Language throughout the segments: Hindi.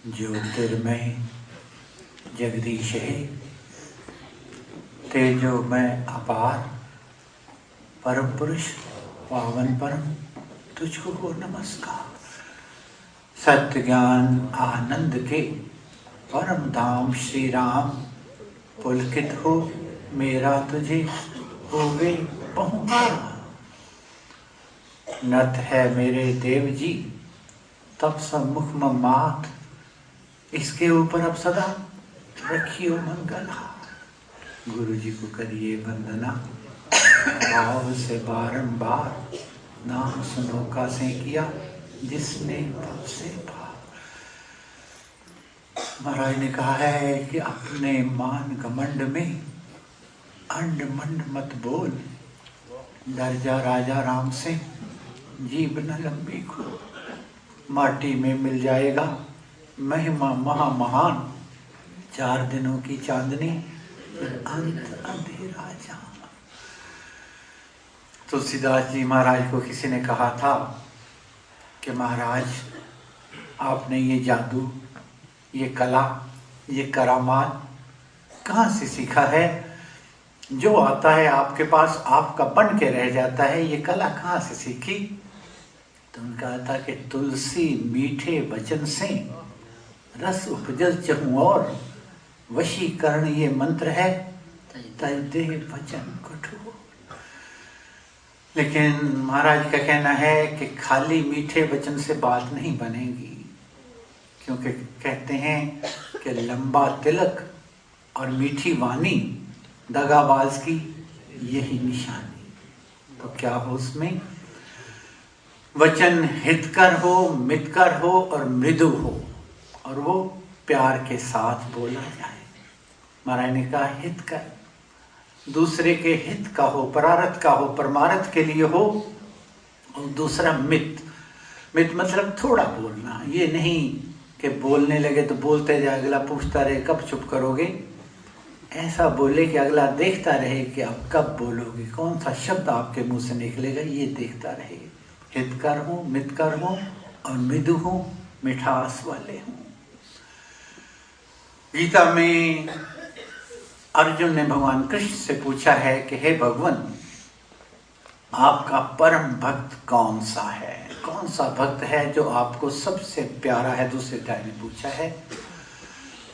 ज्योतिर्मय जगदीश है, तेजोमय अपार, परम पुरुष पावन परम, तुझको हो नमस्कार। सत्य ज्ञान आनंद के परम धाम श्री राम, पुलकित हो मेरा तुझे होवे बहुमार। नत है मेरे देव जी तब सम्मुख मात, इसके ऊपर अब सदा रखियो मंगल हाथ। गुरु जी को करिए वंदना, भाव से बारंबार, नाम सुनो का से किया जिसने तब से भाव। महाराज ने कहा है कि अपने मान घमंड में अंड मंड मत बोल, डर जा राजा राम से जीव न लंबी को। माटी में मिल जाएगा महिमा महा महान, 4 दिनों की चांदनी अंत अंधेरा जान। तुलसीदास जी महाराज को किसी ने कहा था कि महाराज आपने ये जादू, ये कला, ये करामात कहाँ से सीखा है? जो आता है आपके पास आपका बन के रह जाता है, ये कला कहाँ से सीखी? तो उनका था कि तुलसी मीठे वचन से रस उपजल चहु और, वशीकरण ये मंत्र है तय देह वचन कठोर। लेकिन महाराज का कहना है कि खाली मीठे वचन से बात नहीं बनेगी, क्योंकि कहते हैं कि लंबा तिलक और मीठी वाणी दगाबाज की यही निशानी। तो क्या हो उसमें? वचन हितकर हो, मितकर हो और मृदु हो, और वो प्यार के साथ बोला जाए। महाराज ने कहा हितकर, दूसरे के हित का हो, परारथ का हो, परमारथ के लिए हो। और दूसरा मित, मित मतलब थोड़ा बोलना, ये नहीं कि बोलने लगे तो बोलते जाए, अगला पूछता रहे कब चुप करोगे। ऐसा बोले कि अगला देखता रहे कि आप कब बोलोगे, कौन सा शब्द आपके मुंह से निकलेगा, ये देखता रहे। हितकर हो, मितकर हो और मृदु हो, मिठास वाले हो। गीता में अर्जुन ने भगवान कृष्ण से पूछा है कि हे भगवान, आपका परम भक्त कौन सा है? कौन सा भक्त है जो आपको सबसे प्यारा है? दूसरे अध्याय में पूछा है।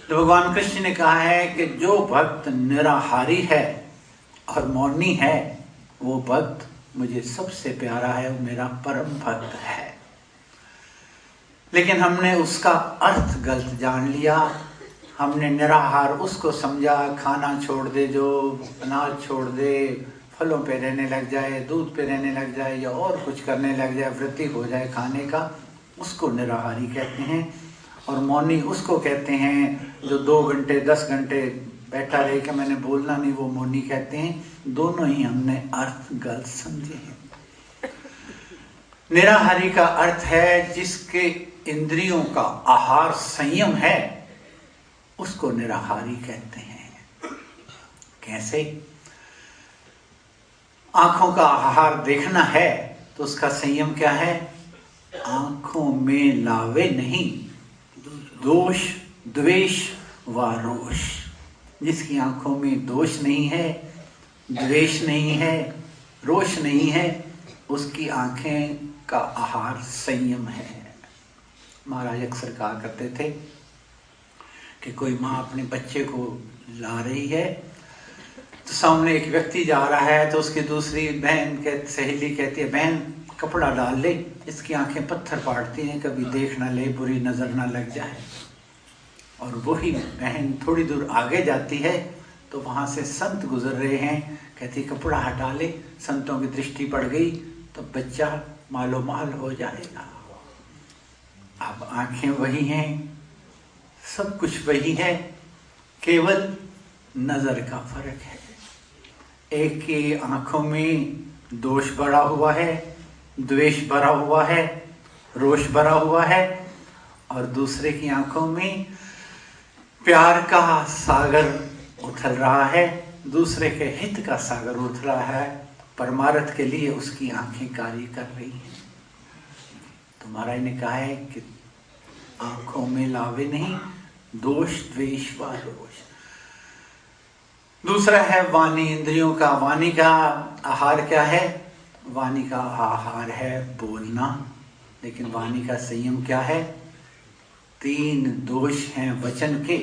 तो भगवान कृष्ण ने कहा है कि जो भक्त निराहारी है और मौनी है, वो भक्त मुझे सबसे प्यारा है, वो मेरा परम भक्त है। लेकिन हमने उसका अर्थ गलत जान लिया। हमने निराहार उसको समझा, खाना छोड़ दे, जो अनाज छोड़ दे, फलों पे रहने लग जाए, दूध पे रहने लग जाए या और कुछ करने लग जाए, वृत्ति हो जाए खाने का, उसको निराहारी कहते हैं। और मौनी उसको कहते हैं जो 2 घंटे 10 घंटे बैठा रहे कि मैंने बोलना नहीं, वो मौनी कहते हैं। दोनों ही हमने अर्थ गलत समझे हैं। निराहारी का अर्थ है जिसके इंद्रियों का आहार संयम है, उसको निराहारी कहते हैं। कैसे? आंखों का आहार देखना है तो उसका संयम क्या है? आंखों में लावे नहीं दोष, द्वेष व रोष। जिसकी आंखों में दोष नहीं है, द्वेष नहीं है, रोष नहीं है, उसकी आंखें का आहार संयम है। महाराज अक्सर कहा करते थे कि कोई माँ अपने बच्चे को ला रही है, तो सामने एक व्यक्ति जा रहा है, तो उसकी दूसरी बहन के सहेली कहती है, बहन कपड़ा डाल ले, इसकी आंखें पत्थर फाड़ती हैं, कभी देख ना ले, बुरी नजर ना लग जाए। और वही बहन थोड़ी दूर आगे जाती है तो वहां से संत गुजर रहे हैं, कहती कपड़ा हटा ले, संतों की दृष्टि पड़ गई तो बच्चा मालो माल हो जाएगा। अब आंखें वही हैं, सब कुछ वही है, केवल नजर का फर्क है। एक की आंखों में दोष भरा हुआ है, द्वेष भरा हुआ है, रोष भरा हुआ है, और दूसरे की आंखों में प्यार का सागर उथल रहा है, दूसरे के हित का सागर उथल रहा है, परमार्थ के लिए उसकी आंखें कार्य कर रही हैं। तो महाराज ने कहा है कि आंखों में लावे नहीं दोष द्वेष व रोष। दूसरा है वाणी इंद्रियों का। वाणी का आहार क्या है? वाणी का आहार है बोलना, लेकिन वाणी का संयम क्या है? 3 दोष हैं वचन के।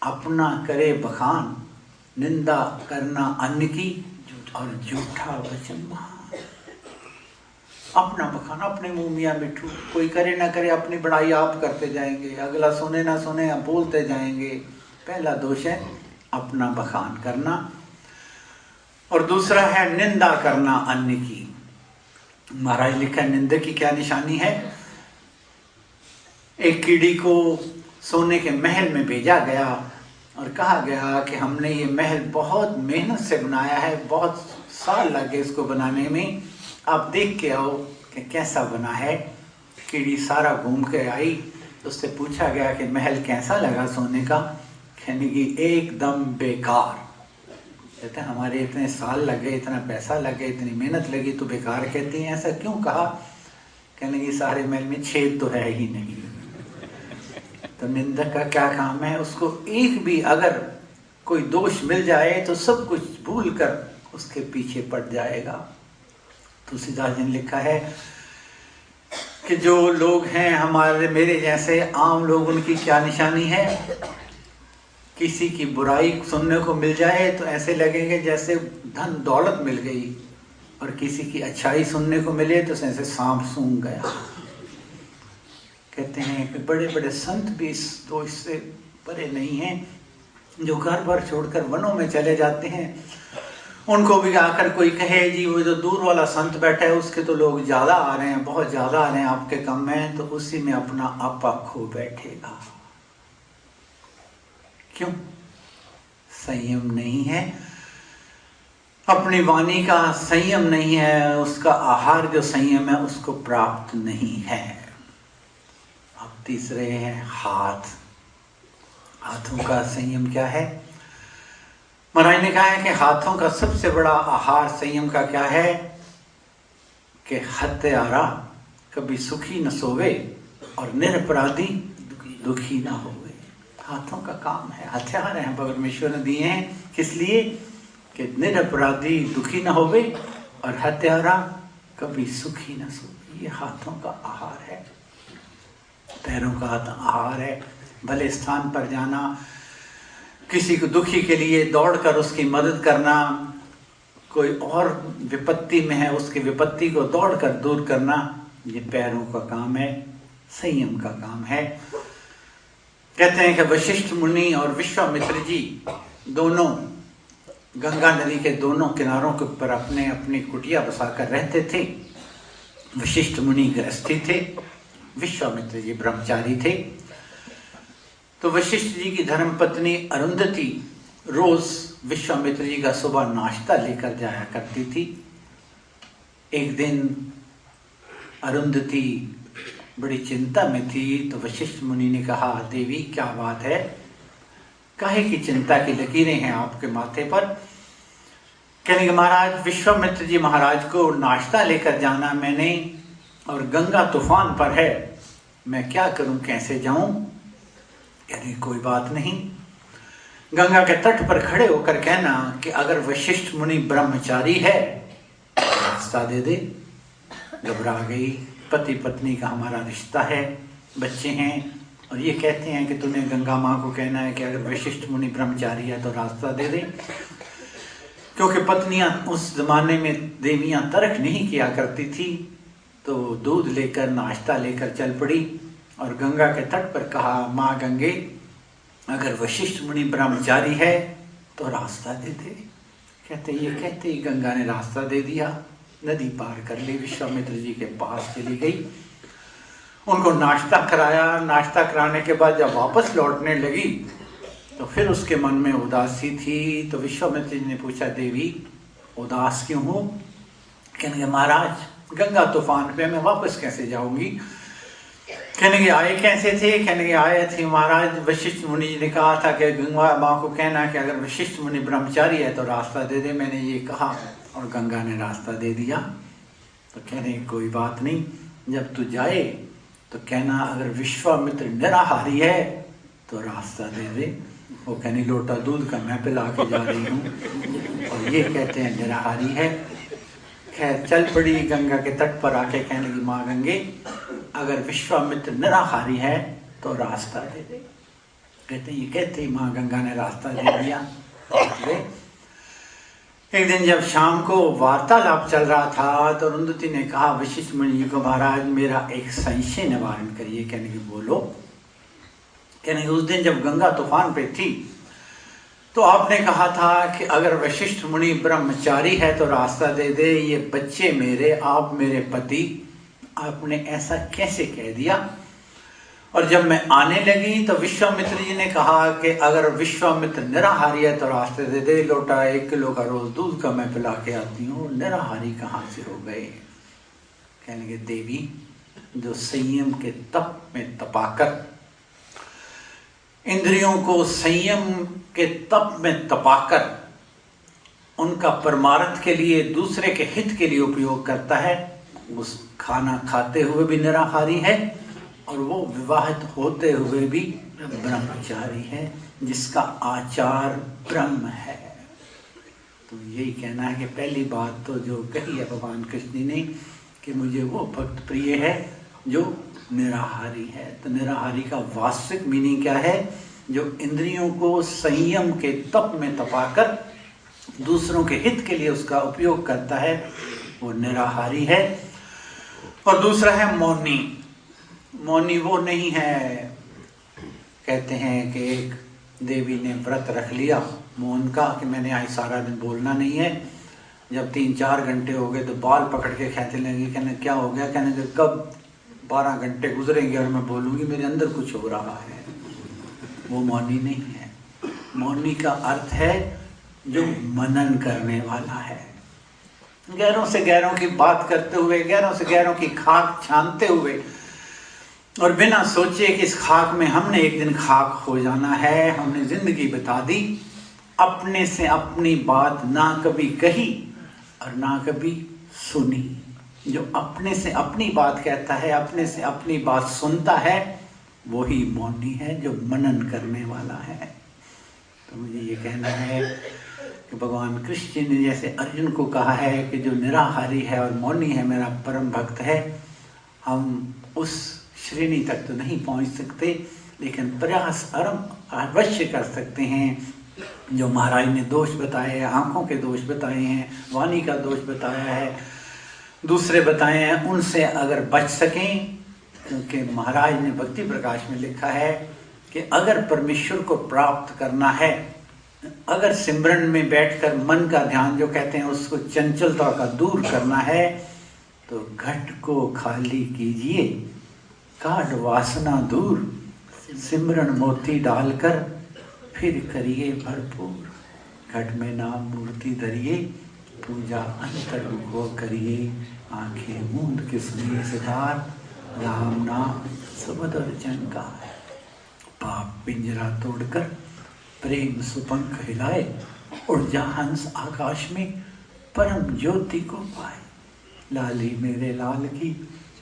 अपना करे बखान, निंदा करना अन्य की, और झूठा वचन महान। अपना बखान, अपने मुंह मियाँ मिठू, कोई करे ना करे अपनी बड़ाई आप करते जाएंगे, अगला सुने ना सुने आप बोलते जाएंगे। पहला दोष है अपना बखान करना। और दूसरा है निंदा करना अन्य की। महाराज लिखा है निंदा की क्या निशानी है? एक कीड़ी को सोने के महल में भेजा गया और कहा गया कि हमने ये महल बहुत मेहनत से बनाया है, बहुत साल लगे इसको बनाने में, आप देख के आओ कि कैसा बना है। कीड़ी सारा घूम के आई, उससे पूछा गया कि महल कैसा लगा सोने का? कहने की एकदम बेकार। कहते हैं हमारे इतने साल लगे, इतना पैसा लगे, इतनी मेहनत लगी, तो बेकार कहती हैं, ऐसा क्यों कहा? कहने की सारे महल में छेद तो है ही नहीं। तो निंदक का क्या काम है? उसको एक भी अगर कोई दोष मिल जाए तो सब कुछ भूल कर उसके पीछे पड़ जाएगा। तुलसीदास जी ने लिखा है कि जो लोग हैं हमारे मेरे जैसे आम लोग, उनकी क्या निशानी है? किसी की बुराई सुनने को मिल जाए तो ऐसे लगेंगे जैसे धन दौलत मिल गई, और किसी की अच्छाई सुनने को मिले तो जैसे सांप सूंघ गया। कहते हैं कि बड़े बड़े संत भी इस दोष से परे नहीं हैं, जो घर बार छोड़कर वनों में चले जाते हैं। उनको भी आकर कोई कहे जी वो जो दूर वाला संत बैठा है उसके तो लोग ज्यादा आ रहे हैं, बहुत ज्यादा आ रहे हैं, आपके कम में, तो उसी में अपना आपा खो बैठेगा। क्यों? संयम नहीं है, अपनी वाणी का संयम नहीं है, उसका आहार जो संयम है उसको प्राप्त नहीं है। अब तीसरे हैं हाथ। हाथों का संयम क्या है? महाराज ने कहा है कि हाथों का सबसे बड़ा आहार संयम का क्या है? कि हत्यारा कभी सुखी न सोवे और निरपराधी दुखी ना होवे। हाथों का काम है, हथियार हैं परमेश्वर ने दिए हैं, किस लिए? कि निरपराधी दुखी ना होवे और हत्यारा कभी सुखी न सोवे। ये हाथों का आहार है। पैरों का आहार है भले स्थान पर जाना, किसी को दुखी के लिए दौड़कर उसकी मदद करना, कोई और विपत्ति में है उसकी विपत्ति को दौड़कर दूर करना, ये पैरों का काम है, संयम का काम है। कहते हैं कि वशिष्ठ मुनि और विश्वामित्र जी दोनों गंगा नदी के दोनों किनारों के ऊपर अपने अपनी कुटिया बसाकर रहते थे। वशिष्ठ मुनि गृहस्थी थे, विश्वामित्र जी ब्रह्मचारी थे। तो वशिष्ठ जी की धर्मपत्नी अरुंधति रोज विश्वामित्र जी का सुबह नाश्ता लेकर जाया करती थी। एक दिन अरुंधति बड़ी चिंता में थी, तो वशिष्ठ मुनि ने कहा, देवी क्या बात है, काहे की चिंता की लकीरें हैं आपके माथे पर? कहने के महाराज विश्वामित्र जी महाराज को नाश्ता लेकर जाना मैंने, और गंगा तूफान पर है, मैं क्या करूं, कैसे जाऊं? कहने कोई बात नहीं, गंगा के तट पर खड़े होकर कहना कि अगर वशिष्ठ मुनि ब्रह्मचारी है रास्ता दे दे। घबरा गई, पति पत्नी का हमारा रिश्ता है, बच्चे हैं, और ये कहते हैं कि तूने गंगा माँ को कहना है कि अगर वशिष्ठ मुनि ब्रह्मचारी है तो रास्ता दे दे। क्योंकि पत्नियां उस जमाने में देवियां तर्क नहीं किया करती थी, तो दूध लेकर नाश्ता लेकर चल पड़ी और गंगा के तट पर कहा, माँ गंगे अगर वशिष्ठ मुनि ब्रह्मचारी है तो रास्ता दे दे। कहते ही गंगा ने रास्ता दे दिया, नदी पार कर ली, विश्वामित्र जी के पास चली गई, उनको नाश्ता कराया। नाश्ता कराने के बाद जब वापस लौटने लगी तो फिर उसके मन में उदासी थी। तो विश्वामित्र जी ने पूछा, देवी उदास क्यों हो? कहने के महाराज गंगा तूफान पे मैं वापस कैसे जाऊंगी? कहने के आए कैसे थे? कहने के आए थे महाराज, वशिष्ठ मुनि जी ने कहा था कि गंगा माँ को कहना कि अगर वशिष्ठ मुनि ब्रह्मचारी है तो रास्ता दे दे, मैंने ये कहा और गंगा ने रास्ता दे दिया। तो कहने कोई बात नहीं, जब तू जाए तो कहना अगर विश्वामित्र निराहारी है तो रास्ता दे दे। वो कहनी लोटा दूध का मैं पिला के जा रही हूँ और ये कहते हैं निराहारी है। खैर चल पड़ी गंगा के तट पर आके कहने लगी माँ गंगे अगर विश्वामित्र निराहारी है तो रास्ता दे दे। कहते ये कहते ही माँ गंगा ने रास्ता दे दिया। एक दिन जब शाम को वार्तालाप चल रहा था तो अरुंधति ने कहा वशिष्ठ मुनि जी को महाराज मेरा एक संशय निवारण करिए। कहने की बोलो। कहने की उस दिन जब गंगा तूफान पे थी तो आपने कहा था कि अगर वशिष्ठ मुनि ब्रह्मचारी है तो रास्ता दे दे। ये बच्चे मेरे आप मेरे पति आपने ऐसा कैसे कह दिया। और जब मैं आने लगी तो विश्वामित्र जी ने कहा कि अगर विश्वामित्र निराहारी है तो रास्ते दे दे। लोटा 1 किलो का रोज दूध का मैं पिला के आती हूँ। निराहारी कहाँ से हो गए। कहने के देवी जो संयम के तप में तपाकर इंद्रियों को संयम के तप में तपाकर उनका परमार्थ के लिए दूसरे के हित के लिए उपयोग करता है उस खाना खाते हुए भी निराहारी है और वो विवाहित होते हुए भी ब्रह्मचारी है जिसका आचार ब्रह्म है। तो यही कहना है कि पहली बात तो जो कही है भगवान कृष्ण ने कि मुझे वो भक्त प्रिय है जो निराहारी है। तो निराहारी का वास्तविक मीनिंग क्या है। जो इंद्रियों को संयम के तप में तपाकर दूसरों के हित के लिए उसका उपयोग करता है वो निराहारी है। और दूसरा है मौनी। मौनी वो नहीं है। कहते हैं कि एक देवी ने व्रत रख लिया मौन का कि मैंने आज सारा दिन बोलना नहीं है। जब 3-4 घंटे हो गए तो बाल पकड़ के खेचने लगी। कहने क्या हो गया। कहने के कब 12 घंटे गुजरेंगे और मैं बोलूँगी मेरे अंदर कुछ हो रहा है। वो मौनी नहीं है। मौनी का अर्थ है जो मनन करने वाला है। गैरों से गैरों की बात करते हुए गैरों से गैरों की खाक छानते हुए और बिना सोचे कि इस खाक में हमने एक दिन खाक हो जाना है। हमने जिंदगी बिता दी अपने से अपनी बात ना कभी कही और ना कभी सुनी। जो अपने से अपनी बात कहता है अपने से अपनी बात सुनता है वही मौनी है जो मनन करने वाला है। तो मुझे ये कहना है कि भगवान कृष्ण ने जैसे अर्जुन को कहा है कि जो निराहारी है और मौनी है मेरा परम भक्त है। हम उस श्रेणी तक तो नहीं पहुंच सकते लेकिन प्रयास अवश्य कर सकते हैं। जो महाराज ने दोष बताए हैं आँखों के दोष बताए हैं वाणी का दोष बताया है दूसरे बताए हैं उनसे अगर बच सकें। क्योंकि महाराज ने भक्ति प्रकाश में लिखा है कि अगर परमेश्वर को प्राप्त करना है अगर सिमरन में बैठकर मन का ध्यान जो कहते हैं उसको चंचलता का दूर करना है तो घट को खाली कीजिए काट वासना दूर सिमरन मोती डालकर फिर करिए भरपूर। घट में नाम मूर्ति धरिए पूजा अंतर को करिए आंखें मूंद के सुनिए सितार राम नाम सुमधुर झनकार। पाप पिंजरा तोड़कर प्रेम सुपंख हिलाए उड़ जा हंस आकाश में परम ज्योति को पाए। लाली मेरे लाल की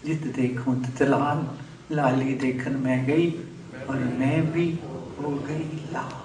जित देखूं तित लाल लाली देखन मैं गई और मैं भी हो गई लाल।